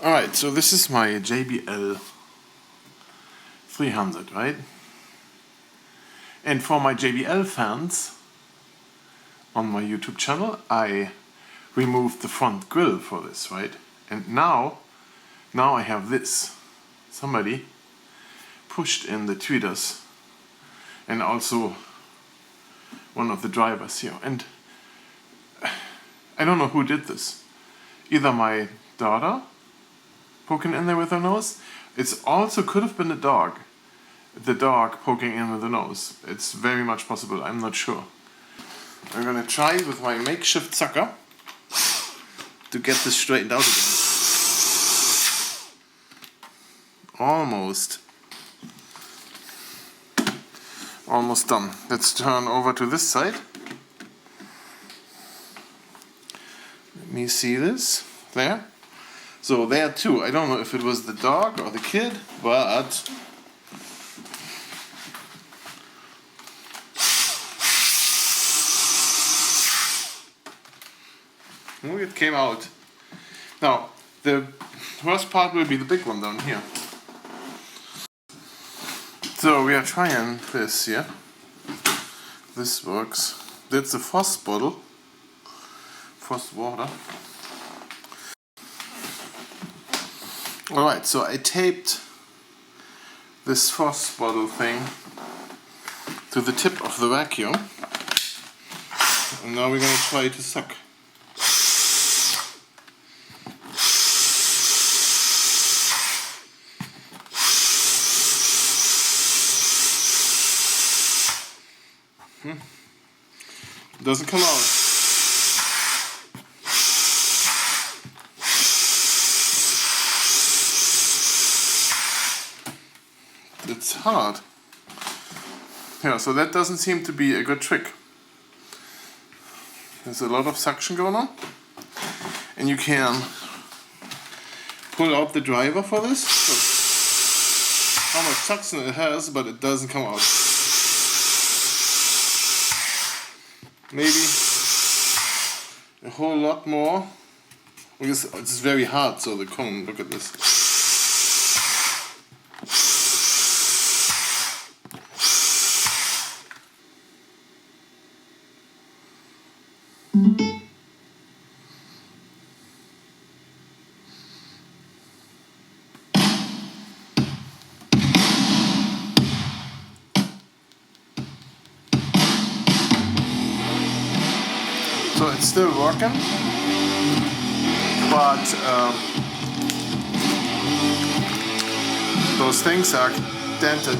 Alright, so this is my JBL 300, right? And for my JBL fans on my YouTube channel, I removed the front grille for this, right? And now I have this. Somebody pushed in the tweeters and also one of the drivers here. And I don't know who did this. Either my daughter poking in there with her nose. It's also could have been a dog. The dog poking in with the nose. It's very much possible, I'm not sure. I'm gonna try with my makeshift sucker to get this straightened out again. Almost done. Let's turn over to this side. Let me see this. There. So there too, I don't know if it was the dog or the kid, but it came out. Now, the worst part will be the big one down here. So we are trying this here. This works. That's a frost bottle. Frost water. Alright, so I taped this frost bottle thing to the tip of the vacuum. And now we're going to try to suck. It doesn't come out. It's hard. Yeah, so that doesn't seem to be a good trick. There's a lot of suction going on. And you can pull out the driver for this. So how much suction it has, but it doesn't come out. Maybe a whole lot more. Because it's very hard, so the cone, look at this. So it's still working, but those things are dented.